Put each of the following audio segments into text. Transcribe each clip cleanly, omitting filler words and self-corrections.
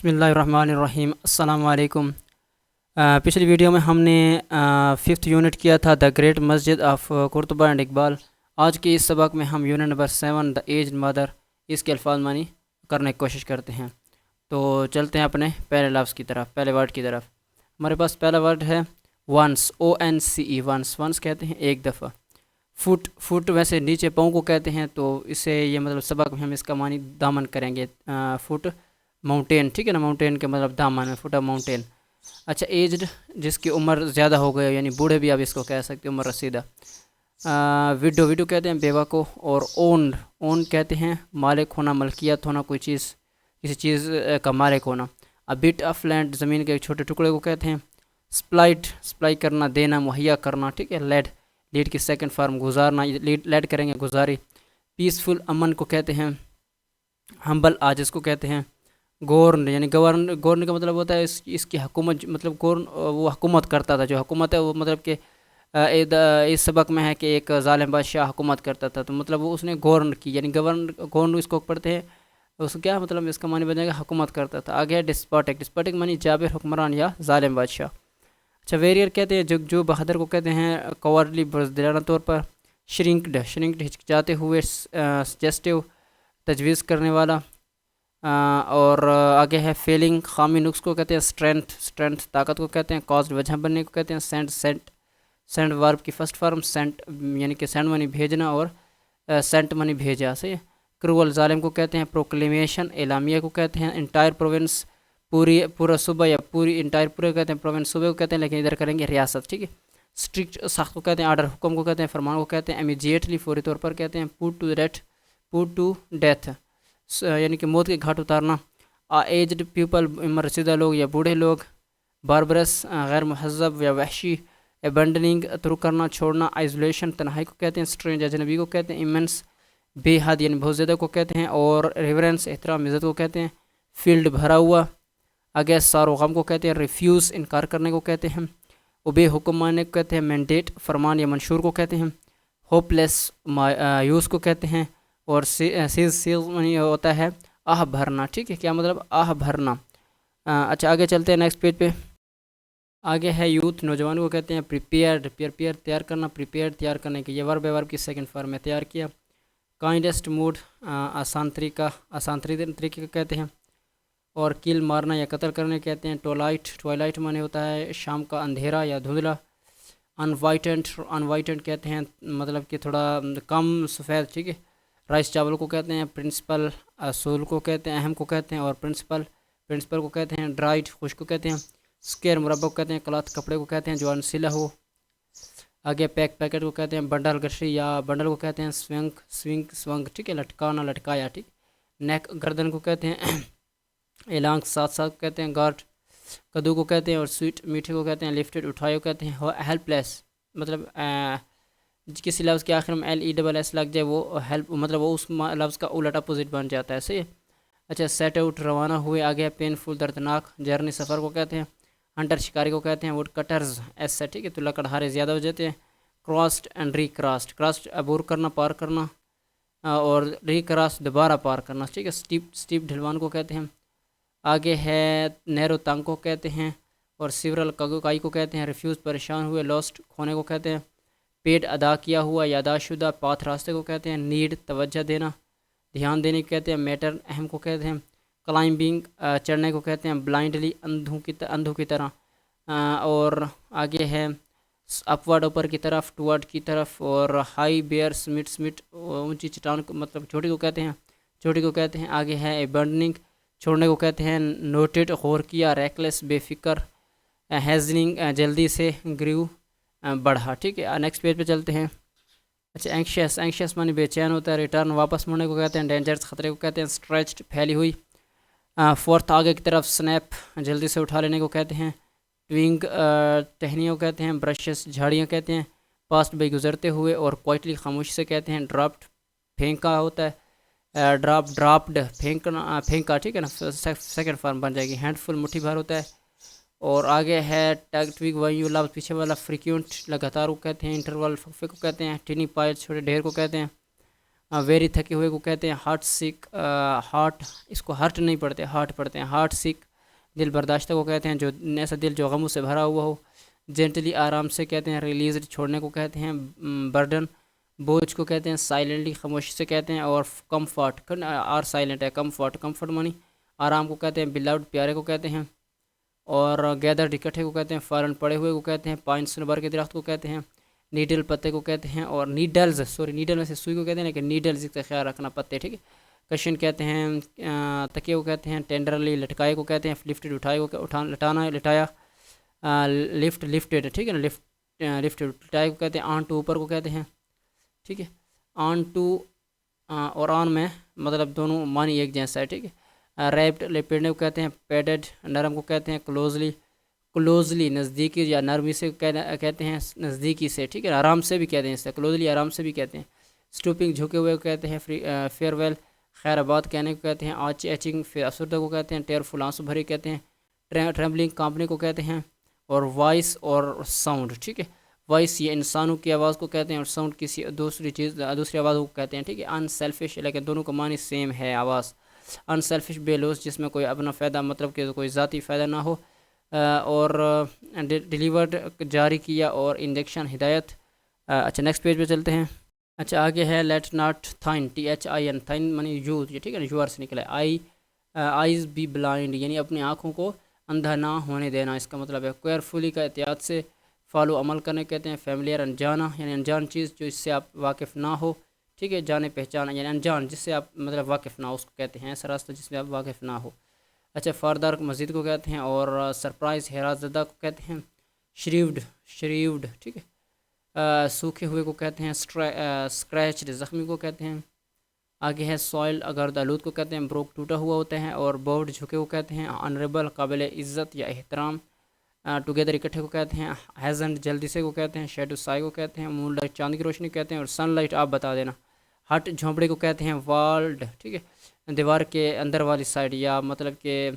بسم اللہ الرحمن الرحیم۔ السلام علیکم۔ پچھلی ویڈیو میں ہم نے 5th یونٹ کیا تھا the great Masjid of قرطبہ and Iqbal. آج کے اس سبق میں ہم یونٹ نمبر 7 دا ایجڈ مدر اس کے الفاظ معنی کرنے کی کوشش کرتے ہیں۔ تو چلتے ہیں اپنے پہلے لفظ کی طرف، پہلے ورڈ کی طرف۔ ہمارے پاس پہلا ورڈ ہے ونس، ONCE، ونس۔ ونس کہتے ہیں ایک دفعہ۔ فٹ، فٹ ویسے نیچے پاؤں کو کہتے ہیں، تو اسے یہ مطلب سبق میں ہم اس کا معنی دامن کریں گے۔ فٹ ماؤنٹین، ٹھیک ہے نا، ماؤنٹین کے مطلب دامن ہے، فٹ ماؤنٹین۔ اچھا، ایجڈ جس کی عمر زیادہ ہو گئی، یعنی بوڑھے بھی آپ اس کو کہہ سکتے ہیں، عمر رسیدہ۔ ویڈو، ویڈو کہتے ہیں بیوہ کو، اور اونڈ، اون کہتے ہیں مالک ہونا، ملکیت ہونا، کوئی چیز، کسی چیز کا مالک ہونا۔ بٹ آف لینڈ، زمین کے ایک چھوٹے ٹکڑے کو کہتے ہیں۔ سپلائٹ، سپلائی کرنا، دینا، مہیا کرنا، ٹھیک ہے۔ لیڈ، لیڈ کی سیکنڈ فارم گزارنا، لیڈ کریں گے گزاری۔ پیسفل، امن کو کہتے ہیں۔ ہمبل، عاجز کو کہتے ہیں۔ گورن، یعنی گورن کا مطلب ہوتا ہے اس کی حکومت، مطلب گورن وہ حکومت کرتا تھا، جو حکومت ہے وہ مطلب کہ اس سبق میں ہے کہ ایک ظالم بادشاہ حکومت کرتا تھا، تو مطلب وہ اس نے گورن کی، یعنی گورن اس کو پڑھتے ہیں، اس کو کیا مطلب اس کا معنی بنے گا حکومت کرتا تھا۔ آگے ہے ڈسپوٹک، ڈسپوٹک معنی جابر، حکمران یا ظالم بادشاہ۔ اچھا، ویریئر کہتے ہیں جو بہادر کو کہتے ہیں۔ کورڈلی، بزدلانہ طور پر۔ شرنکڈ، شرنکڈ ہچکچاتے ہوئے، سجیسٹیو تجویز کرنے والا۔ اور آگے ہے فیلنگ، خامی، نقص کو کہتے ہیں۔ اسٹرینتھ، اسٹرینتھ طاقت کو کہتے ہیں۔ کازڈ، وجہ بننے کو کہتے ہیں۔ سینڈ، سینٹ، سینڈ ورب کی فرسٹ فارم، سینٹ یعنی کہ سینڈ منی بھیجنا، اور سینٹ منی بھیجا، صحیح ہے۔ کرول، ظالم کو کہتے ہیں۔ پروکلیمیشن، اعلامیہ کو کہتے ہیں۔ انٹائر پروونس، پورا صوبہ یا پوری، انٹائر پورے کو کہتے ہیں۔ پروونس صوبے کو کہتے ہیں، لیکن ادھر کریں گے ریاست، ٹھیک ہے۔ اسٹرکٹ، سخت کو کہتے ہیں۔ آرڈر، حکم کو کہتے ہیں۔ فرمان کو کہتے ہیں۔ امیجیٹلی، فوری طور پر کہتے ہیں۔ پوٹ ٹو ڈیتھ، یعنی کہ موت کے گھاٹ اتارنا۔ ایجڈ پیپل، عمر رسیدہ لوگ یا بوڑھے لوگ۔ باربرس، غیر مہذب یا وحشی۔ ابنڈننگ، ترک کرنا، چھوڑنا۔ آئزولیشن، تنہائی کو کہتے ہیں۔ اسٹرینج، اجنبی کو کہتے ہیں۔ ایمنس، بے حد یعنی بہت زیادہ کو کہتے ہیں۔ اور ریورنس، احترام، عزت کو کہتے ہیں۔ فیلڈ، بھرا ہوا۔ آگے سارو، غم کو کہتے ہیں۔ ریفیوز، انکار کرنے کو کہتے ہیں۔ اوبے، حکم ماننے کو کہتے ہیں۔ مینڈیٹ، فرمان یا منشور کو کہتے ہیں۔ ہوپ لیس، مایوس کو کہتے ہیں۔ اور سیز منی ہوتا ہے آہ بھرنا، ٹھیک ہے، کیا مطلب آہ بھرنا۔ اچھا، آگے چلتے ہیں نیکسٹ پیج پہ۔ آگے ہے یوتھ، نوجوان کو کہتے ہیں۔ پریپیئرڈ، پریپیئر تیار کرنا، پریپیئرڈ تیار کرنے کے، یہ ورب ہے، ورب کی سیکنڈ فارم میں تیار کیا۔ کائنڈسٹ موڈ، آسان طریقہ، آسان طریقے کو کہتے ہیں۔ اور کل، مارنا یا قتل کرنے کہتے ہیں۔ ٹوائلائٹ، ٹوائلائٹ معنی ہوتا ہے شام کا اندھیرا یا دھندلا۔ انوائٹنٹ، انوائٹنٹ کہتے ہیں مطلب کہ تھوڑا کم سفید، ٹھیک ہے۔ رائس، چاول کو کہتے ہیں۔ پرنسپل، اصول کو کہتے ہیں، اہم کو کہتے ہیں۔ اور پرنسپل کو کہتے ہیں۔ ڈرائڈ، خشک کو کہتے ہیں۔ اسکیئر، مربع کو کہتے ہیں۔ کلاتھ، کپڑے کو کہتے ہیں جو انسیلا ہو۔ آگے پیک، پیکٹ کو کہتے ہیں۔ بنڈل، گٹری یا بنڈل کو کہتے ہیں۔ سونگ، ٹھیک ہے، لٹکانا، لٹکایا، ٹھیک۔ نیک، گردن کو کہتے ہیں۔ اعلان، ساتھ ساتھ کو کہتے ہیں۔ گارڈ، کدو کو کہتے ہیں۔ اور سویٹ، میٹھے کو کہتے ہیں۔ لفٹڈ، اٹھائے کو کہتے ہیں۔ ہیلپ لیس، مطلب کسی لفظ کے آخر میں LESS لگ جائے وہ ہیلپ، مطلب وہ اس لفظ کا الٹ اپوزٹ بن جاتا ہے، صحیح ہے۔ اچھا، سیٹ آؤٹ، روانہ ہوئے۔ آگے پینفل، دردناک۔ جرنی، سفر کو کہتے ہیں۔ ہنٹر، شکاری کو کہتے ہیں۔ ووڈ کٹرز، ایسا، ٹھیک ہے، تو لکڑہارے زیادہ ہو جاتے ہیں۔ Crossed and recrossed, crossed عبور کرنا، پار کرنا، اور ری کراسڈ دوبارہ پار کرنا، ٹھیک ہے۔ سٹیپ، ڈھلوان کو کہتے ہیں۔ آگے ہے نیرو، تنگ کو کہتے ہیں۔ اور سیورل، کائی کو کہتے ہیں۔ ریفیوز، پریشان ہوئے۔ لاسٹ، کھونے کو کہتے ہیں۔ پیڈ، ادا کیا ہوا، یادداشت شدہ۔ پاتھ، راستے کو کہتے ہیں۔ نیڈ، توجہ دینا، دھیان دینے کو کہتے ہیں۔ میٹر، اہم کو کہتے ہیں۔ کلائمبنگ، چڑھنے کو کہتے ہیں۔ بلائنڈلی، اندھوں کی طرح۔ اور آگے ہے اپورڈ، اوپر کی طرف۔ ٹورڈ، کی طرف۔ اور ہائی بیئر، سمٹ، اونچی چٹان کو مطلب چوٹی کو کہتے ہیں، چوٹی کو کہتے ہیں۔ آگے ہے ابنڈننگ، چھوڑنے کو کہتے ہیں۔ نوٹڈ، غور کیا۔ ریکلیس، بے فکر۔ ہیزننگ، جلدی سے۔ گریو، بڑھا، ٹھیک ہے۔ نیکسٹ پیج پہ چلتے ہیں۔ اچھا، اینکشیس، اینکشیس معنی بے چین ہوتا ہے۔ ریٹرن، واپس مڑنے کو کہتے ہیں۔ ڈینجرس، خطرے کو کہتے ہیں۔ اسٹریچڈ، پھیلی ہوئی۔ فورتھ، آگے کی طرف۔ سنیپ، جلدی سے اٹھا لینے کو کہتے ہیں۔ ٹوئنگ، ٹہنیوں کو کہتے ہیں۔ برشز، جھاڑیاں کہتے ہیں۔ پاسٹ بائی، گزرتے ہوئے۔ اور کوائٹلی، خاموشی سے کہتے ہیں۔ ڈراپڈ، پھینکا ہوتا ہے۔ ڈراپڈ، پھینکا، ٹھیک ہے نا، سیکنڈ فارم بن جائے گی۔ ہینڈ فل، مٹھی بھر ہوتا ہے۔ اور آگے ہے ٹیگ ویو، لفظ پیچھے والا۔ فریکوینٹ، لگاتار کو کہتے ہیں۔ انٹرول، وقفے کو کہتے ہیں۔ ٹینی پائل، چھوٹے ڈھیر کو کہتے ہیں۔ ویری، تھکے ہوئے کو کہتے ہیں۔ ہارٹ سیک، ہارٹ اس کو ہرٹ نہیں پڑھتے، ہارٹ پڑھتے ہیں۔ ہارٹ سیک، دل برداشتہ کو کہتے ہیں جو ایسا دل جو غموں سے بھرا ہوا ہو. جینٹلی آرام سے کہتے ہیں. ریلیزڈ چھوڑنے کو کہتے ہیں. برڈن بوجھ کو کہتے ہیں. سائلنٹلی خاموشی سے کہتے ہیں. اور کمفرٹ آر سائلنٹ ہے. کمفرٹ منی آرام کو کہتے ہیں. بلاؤڈ پیارے کو کہتے ہیں. اور گیدرڈ اکٹھے کو کہتے ہیں. فالن پڑے ہوئے کو کہتے ہیں. پائن سنبر کے درخت کو کہتے ہیں. نیڈل پتے کو کہتے ہیں. اور نیڈل میں سے سوئی کو کہتے ہیں لیکن نیڈلز کا خیال رکھنا پتے ٹھیک ہے. کشن کہتے ہیں. تکیے کو کہتے ہیں. ٹینڈرلی لٹکائے کو کہتے ہیں. لفٹڈ اٹھائے کو لٹانا لٹایا. لفٹڈ ٹھیک ہے نا. لفٹڈ لٹائے کو کہتے ہیں. آن ٹو اوپر کو کہتے ہیں ٹھیک ہے. آن ٹو اور آن میں مطلب دونوں معنی ایک جیسا ہے ٹھیک ہے. ریپڈ لپیڑنے کو کہتے ہیں. پیڈڈ نرم کو کہتے ہیں. کلوزلی نزدیکی یا نرمی سے کہتے ہیں. نزدیکی سے ٹھیک ہے. آرام سے بھی کہتے ہیں. اس سے کلوزلی آرام سے بھی کہتے ہیں. اسٹوپنگ جھکے ہوئے کو کہتے ہیں. فیئر ویل خیر آباد کہنے کو کہتے ہیں. ایچنگ افسردہ کو کہتے ہیں. ٹیئرفل آنسو بھری کہتے ہیں. ٹریمبلنگ کانپنے کو کہتے ہیں. اور وائس اور ساؤنڈ ٹھیک ہے. وائس یہ انسانوں کی آواز کو کہتے ہیں. اور ساؤنڈ کسی دوسری آواز کو کہتے ہیں ٹھیک ہے. ان سیلفش لیکن دونوں کا معنی سیم ہے آواز. ان سیلفش بے لوز جس میں کوئی اپنا فائدہ مطلب کہ کوئی ذاتی فائدہ نہ ہو. اور ڈیلیورڈ جاری کیا. اور انجیکشن ہدایت. اچھا نیکسٹ پیج پہ چلتے ہیں. اچھا آگے ہے let not thine THIN thine money use یہ ٹھیک ہے نا. یور سے نکلا ہے. آئیز بی بلائنڈ یعنی اپنی آنکھوں کو اندھا نہ ہونے دینا اس کا مطلب ہے. کیئرفلی کا احتیاط سے. فالو عمل کرنے کہتے ہیں. فیملیئر انجانا یعنی انجان چیز جو اس سے آپ واقف نہ ہو ٹھیک ہے. جانے پہچانا یعنی انجان جس سے آپ مطلب واقف نہ ہو اس کو کہتے ہیں. ایسا راستہ جس میں آپ واقف نہ ہو. اچھا فاردر مزید کو کہتے ہیں. اور سرپرائز حیرت زدہ کو کہتے ہیں. شریوڈ ٹھیک ہے. سوکھے ہوئے کو کہتے ہیں. اسکریچڈ زخمی کو کہتے ہیں. آگے ہے سوائل گرد آلود کو کہتے ہیں. بروک ٹوٹا ہوا ہوتا ہے. اور بورڈ جھکے کو کہتے ہیں. آنریبل قابل عزت یا احترام. ٹوگیدر اکٹھے کو کہتے ہیں. ہیزنڈ جلدی سے کو کہتے ہیں. شیڈو سائی کو کہتے ہیں. مون لائٹ چاند کی روشنی کہتے ہیں. اور سن لائٹ آپ بتا دینا. ہٹ جھونپڑے کو کہتے ہیں. والڈ ٹھیک ہے. دیوار کے اندر والی سائڈ یا مطلب کہ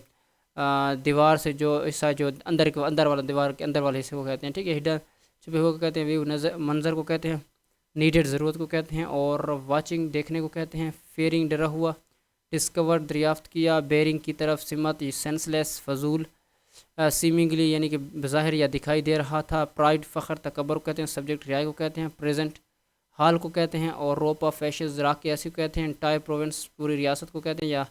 دیوار سے جو حصہ جو اندر والا دیوار کے اندر والے حصے کو کہتے ہیں ٹھیک ہے. ہڈن چھپے ہوئے کو کہتے ہیں. ویو منظر کو کہتے ہیں. نیڈڈ ضرورت کو کہتے ہیں. اور واچنگ دیکھنے کو کہتے ہیں. فیئرنگ ڈرا ہوا. ڈسکور دریافت کیا. بیئرنگ کی طرف سمت یہ سینس لیس فضول. سیمنگلی یعنی کہ بظاہر یا دکھائی دے رہا تھا. پرائڈ فخر تکبر کو کہتے ہیں. سبجیکٹ رعایا کو کہتے ہیں. پریزنٹ حال کو کہتے ہیں. اور روپ آف فیشز راک کی ایسی کو کہتے ہیں. ٹائی پروونس پوری ریاست کو کہتے ہیں. یا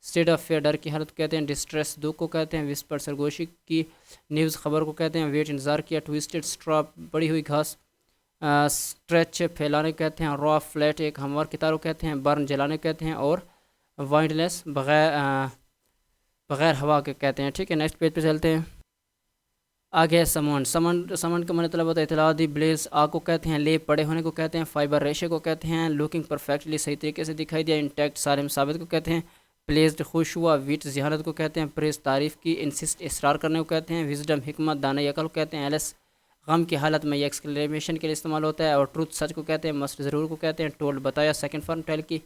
اسٹیٹ آف فیئر ڈر کی حالت کہتے ہیں. ڈسٹریس دکھ کو کہتے ہیں. وسپر سرگوشی کی. نیوز خبر کو کہتے ہیں. ویٹ انتظار کیا. ٹویسٹڈ اسٹرا بڑی ہوئی گھاس. اسٹریچ پھیلانے کہتے ہیں. را فلیٹ ایک ہموار کتار کو کہتے ہیں. برن جلانے کہتے ہیں. اور وائنڈ لیس بغیر ہوا کے کہتے ہیں ٹھیک ہے. نیکسٹ پیج پہ چلتے ہیں. آگے سمنڈ کا مطلب ہوتا ہے اطلاع دی. بلیز آگ کو کہتے ہیں. لے پڑے ہونے کو کہتے ہیں. فائبر ریشے کو کہتے ہیں. لوکنگ پرفیکٹلی صحیح طریقے سے دکھائی دیا. انٹیکٹ سالم ثابت کو کہتے ہیں. پلیزڈ خوش ہوا. ویٹ ذہانت کو کہتے ہیں. پریز تعریف کی. انسسٹ اصرار کرنے کو کہتے ہیں. وزڈم حکمت دانائی عقل کو کہتے ہیں. ایلس غم کی حالت میں یہ ایکسکلیمیشن کے لیے استعمال ہوتا ہے. اور ٹروتھ سچ کو کہتے ہیں. مسٹ ضرور کو کہتے ہیں. ٹولڈ بتایا. سیکنڈ فارم ٹیل کی.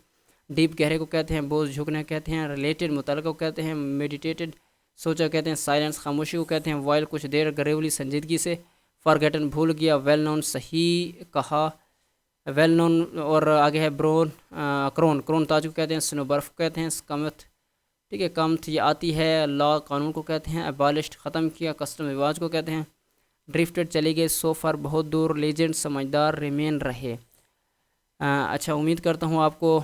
ڈیپ گہرے کو کہتے ہیں. بوجھ جھکنے کہتے ہیں. ریلیٹڈ متعلقہ کو کہتے ہیں. میڈیٹیٹڈ سوچا کہتے ہیں. سائلنس خاموشی کو کہتے ہیں. وائل کچھ دیر. گریولی سنجیدگی سے. فارگیٹن بھول گیا. ویل نون صحیح کہا. Well known. اور آگے ہے کرون تاج کو کہتے ہیں. سنو برف کو کہتے ہیں. کمتھ ٹھیک ہے. کمتھ یہ آتی ہے. لا قانون کو کہتے ہیں. ابالشڈ ختم کیا. کسٹم رواج کو کہتے ہیں. ڈرفٹڈ چلے گئے. سو فار بہت دور. لیجنڈ سمجھدار. ریمین رہے. اچھا امید کرتا ہوں آپ کو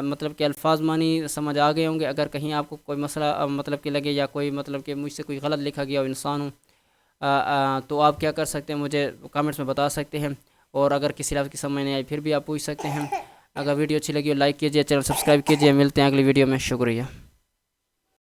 مطلب کہ الفاظ معنی سمجھ آ گئے ہوں گے. اگر کہیں آپ کو کوئی مسئلہ مطلب کہ لگے یا کوئی مطلب کہ مجھ سے کوئی غلط لکھا گیا ہو انسان ہوں تو آپ کیا کر سکتے ہیں مجھے کامنٹس میں بتا سکتے ہیں. اور اگر کسی لفظ کی سمجھ نہیں آئی پھر بھی آپ پوچھ سکتے ہیں. اگر ویڈیو اچھی لگی ہو لائک کیجیے. چینل سبسکرائب کیجیے. ملتے ہیں اگلی ویڈیو میں. شکریہ.